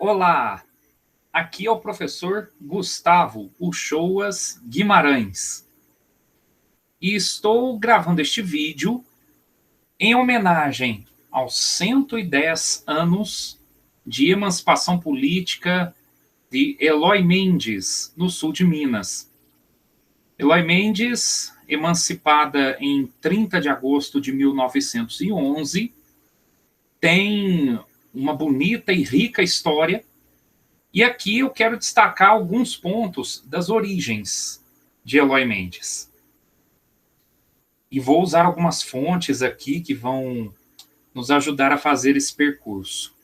Olá, aqui é o professor Gustavo Uchoas Guimarães e estou gravando este vídeo em homenagem aos 110 anos de emancipação política de Eloy Mendes, no sul de Minas. Eloy Mendes, emancipada em 30 de agosto de 1911, tem uma bonita e rica história. E aqui eu quero destacar alguns pontos das origens de Eloy Mendes. E vou usar algumas fontes aqui que vão nos ajudar a fazer esse percurso.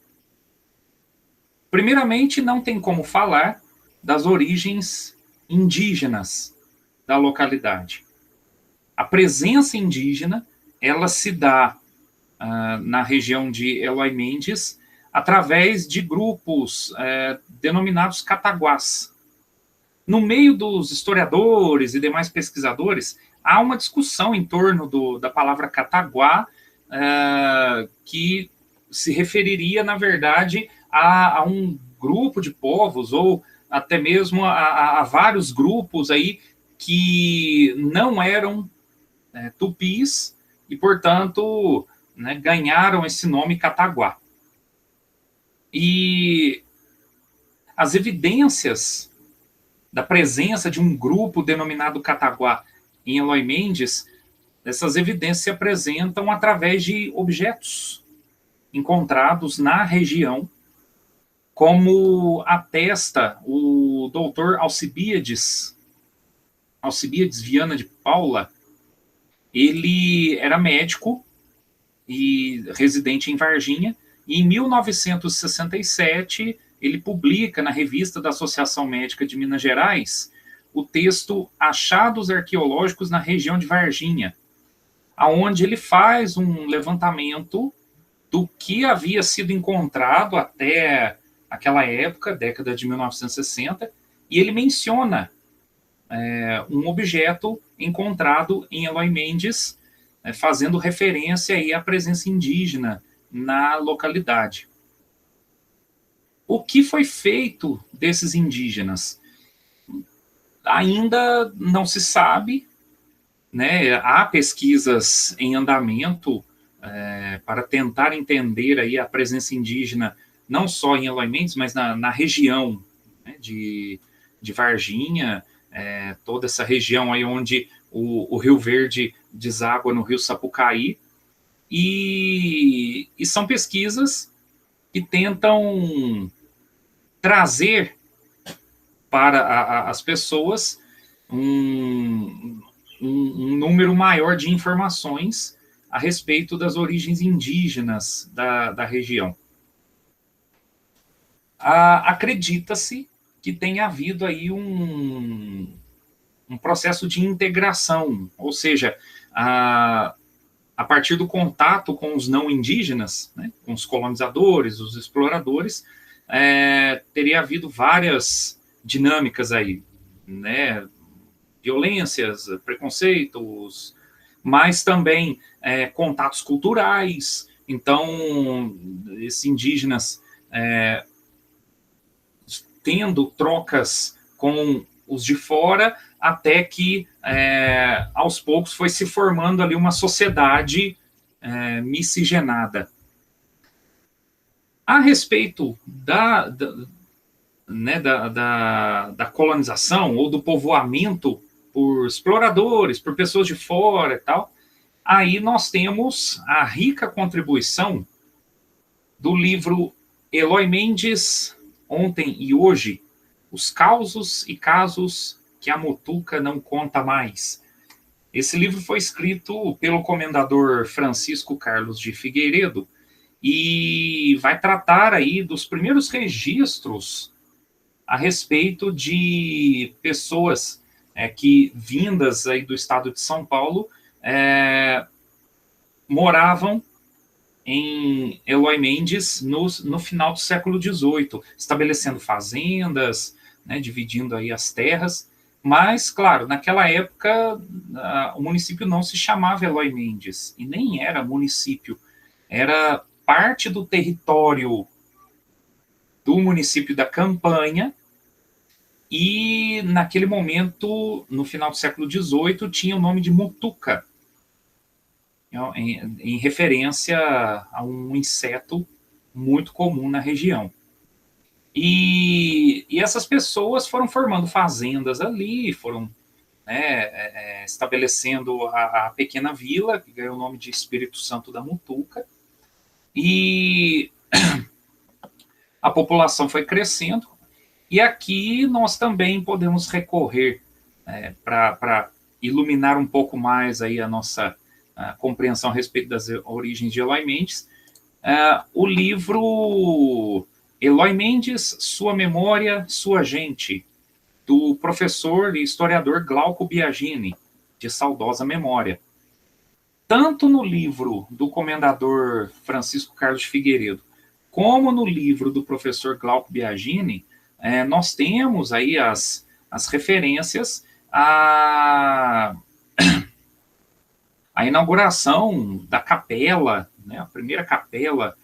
Primeiramente, não tem como falar das origens indígenas da localidade. A presença indígena, ela se dá na região de Eloy Mendes através de grupos denominados cataguás. No meio dos historiadores e demais pesquisadores, há uma discussão em torno da palavra cataguá, que se referiria, na verdade, a um grupo de povos, ou até mesmo a vários grupos aí que não eram tupis e, portanto, ganharam esse nome cataguá. E as evidências da presença de um grupo denominado cataguá em Eloy Mendes, essas evidências se apresentam através de objetos encontrados na região, como atesta o doutor Alcibiades Viana de Paula. Ele era médico e residente em Varginha, e em 1967 ele publica na revista da Associação Médica de Minas Gerais o texto Achados Arqueológicos na Região de Varginha, aonde ele faz um levantamento do que havia sido encontrado até aquela época, década de 1960, e ele menciona um objeto encontrado em Eloy Mendes, fazendo referência aí à presença indígena na localidade. O que foi feito desses indígenas? Ainda não se sabe, né? Há pesquisas em andamento para tentar entender aí a presença indígena, não só em Eloy Mendes, mas na região, né, de Varginha, toda essa região aí onde o Rio Verde deságua no Rio Sapucaí, e são pesquisas que tentam trazer para as pessoas um número maior de informações a respeito das origens indígenas da região. Acredita-se que tenha havido aí um processo de integração, ou seja, a partir do contato com os não indígenas, né, com os colonizadores, os exploradores, teria havido várias dinâmicas aí, né, violências, preconceitos, mas também contatos culturais. Então, esses indígenas tendo trocas com os de fora, até que, aos poucos, foi se formando ali uma sociedade miscigenada. A respeito da colonização ou do povoamento por exploradores, por pessoas de fora e tal, aí nós temos a rica contribuição do livro Eloy Mendes, Ontem e Hoje, Os Causos e Casos que a Mutuca Não Conta Mais. Esse livro foi escrito pelo comendador Francisco Carlos de Figueiredo e vai tratar aí dos primeiros registros a respeito de pessoas que, vindas aí do estado de São Paulo, moravam em Eloy Mendes no final do século XVIII, estabelecendo fazendas, né, dividindo aí as terras. Mas, claro, naquela época o município não se chamava Eloy Mendes, e nem era município, era parte do território do município da Campanha, e naquele momento, no final do século XVIII, tinha o nome de Mutuca, em referência a um inseto muito comum na região. E essas pessoas foram formando fazendas ali, foram, né, estabelecendo a pequena vila, que ganhou o nome de Espírito Santo da Mutuca, e a população foi crescendo. E aqui nós também podemos recorrer, para iluminar um pouco mais aí a nossa compreensão a respeito das origens de Eloy Mendes, o livro Eloy Mendes, Sua Memória, Sua Gente, do professor e historiador Glauco Biagini, de saudosa memória. Tanto no livro do comendador Francisco Carlos Figueiredo, como no livro do professor Glauco Biagini, nós temos aí as referências à inauguração da capela, né, a primeira capela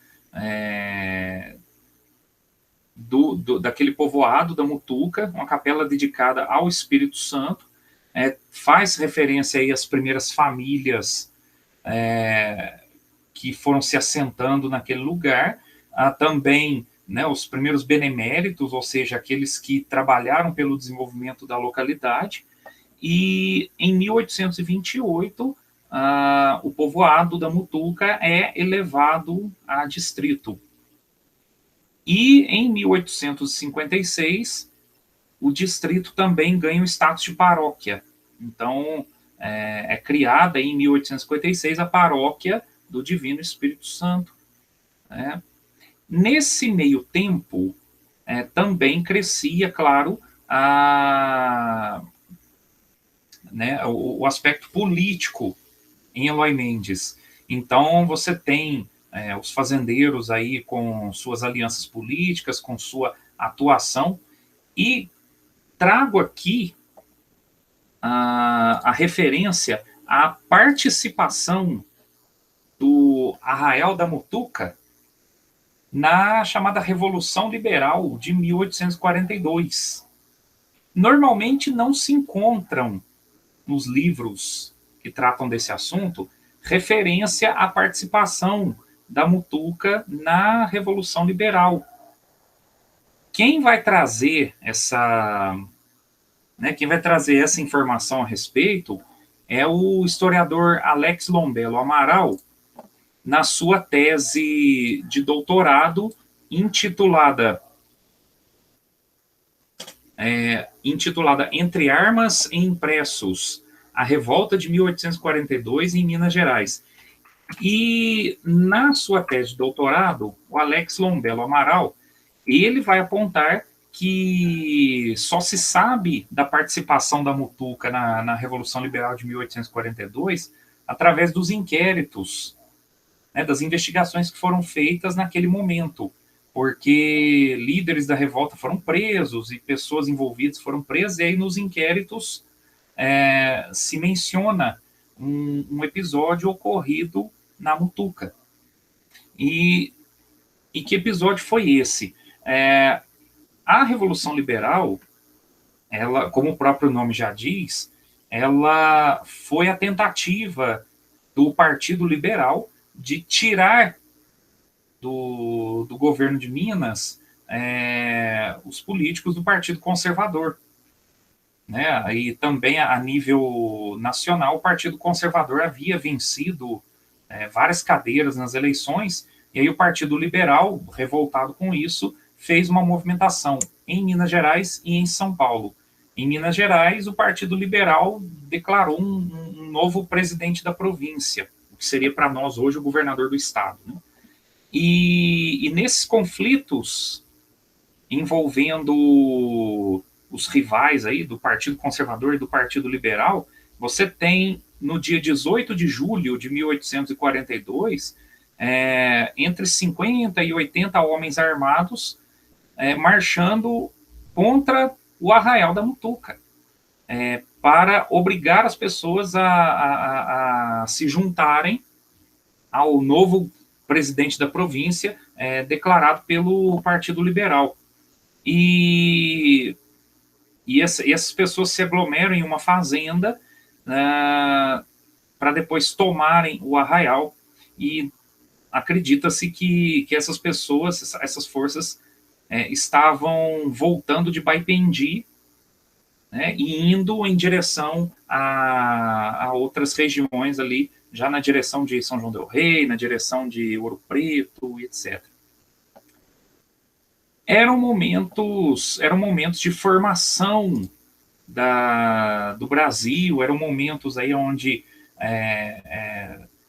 daquele povoado da Mutuca, uma capela dedicada ao Espírito Santo, faz referência aí às primeiras famílias que foram se assentando naquele lugar, também, né, os primeiros beneméritos, ou seja, aqueles que trabalharam pelo desenvolvimento da localidade, e em 1828 o povoado da Mutuca é elevado a distrito. E em 1856 o distrito também ganha o status de paróquia. Então é criada em 1856 a paróquia do Divino Espírito Santo, né? Nesse meio tempo, também crescia, claro, o aspecto político em Eloy Mendes. Então, você tem os fazendeiros aí com suas alianças políticas, com sua atuação, e trago aqui a referência à participação do Arraial da Mutuca na chamada Revolução Liberal de 1842. Normalmente não se encontram nos livros que tratam desse assunto referência à participação da Mutuca na Revolução Liberal. Quem vai trazer essa informação a respeito é o historiador Alex Lombello Amaral, na sua tese de doutorado intitulada Entre Armas e Impressos, a Revolta de 1842 em Minas Gerais. E na sua tese de doutorado, o Alex Lombello Amaral, ele vai apontar que só se sabe da participação da Mutuca na Revolução Liberal de 1842 através dos inquéritos, né, das investigações que foram feitas naquele momento, porque líderes da revolta foram presos e pessoas envolvidas foram presas, e aí nos inquéritos se menciona um episódio ocorrido na Mutuca. E que episódio foi esse? A Revolução Liberal, ela, como o próprio nome já diz, ela foi a tentativa do Partido Liberal de tirar do governo de Minas os políticos do Partido Conservador, né? E também a nível nacional, o Partido Conservador havia vencido várias cadeiras nas eleições, e aí o Partido Liberal, revoltado com isso, fez uma movimentação em Minas Gerais e em São Paulo. Em Minas Gerais, o Partido Liberal declarou um novo presidente da província, o que seria para nós hoje o governador do estado, né? E nesses conflitos envolvendo os rivais aí do Partido Conservador e do Partido Liberal, você tem no dia 18 de julho de 1842, entre 50 e 80 homens armados marchando contra o Arraial da Mutuca, para obrigar as pessoas a se juntarem ao novo presidente da província, declarado pelo Partido Liberal. E essas pessoas se aglomeram em uma fazenda para depois tomarem o arraial, e acredita-se que essas pessoas, essas forças, estavam voltando de Baipendi, né, e indo em direção a outras regiões ali, já na direção de São João del Rei, na direção de Ouro Preto, etc. Eram momentos de formação do Brasil, eram momentos aí onde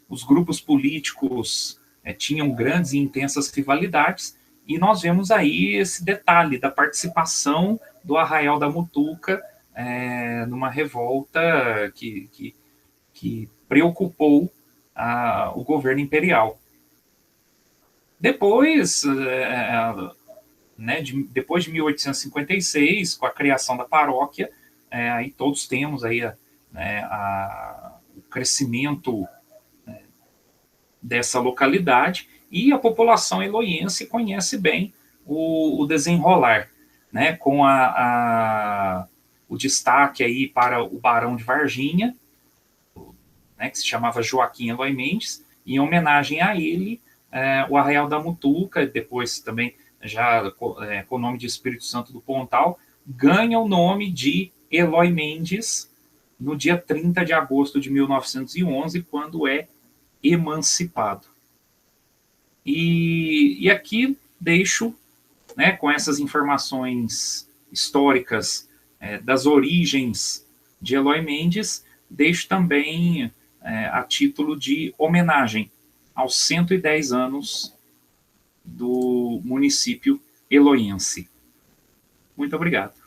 os grupos políticos tinham grandes e intensas rivalidades, e nós vemos aí esse detalhe da participação do Arraial da Mutuca numa revolta que preocupou o governo imperial. Depois, depois de 1856, com a criação da paróquia, aí todos temos aí o crescimento dessa localidade, e a população eloiense conhece bem o desenrolar, né, com o destaque aí para o Barão de Varginha, né, que se chamava Joaquim Eloy Mendes, e em homenagem a ele, o Arraial da Mutuca, depois também já com o nome de Espírito Santo do Pontal, ganha o nome de Eloy Mendes no dia 30 de agosto de 1911, quando é emancipado. E aqui deixo, né, com essas informações históricas das origens de Eloy Mendes, deixo também a título de homenagem aos 110 anos do município eloiense. Muito obrigado.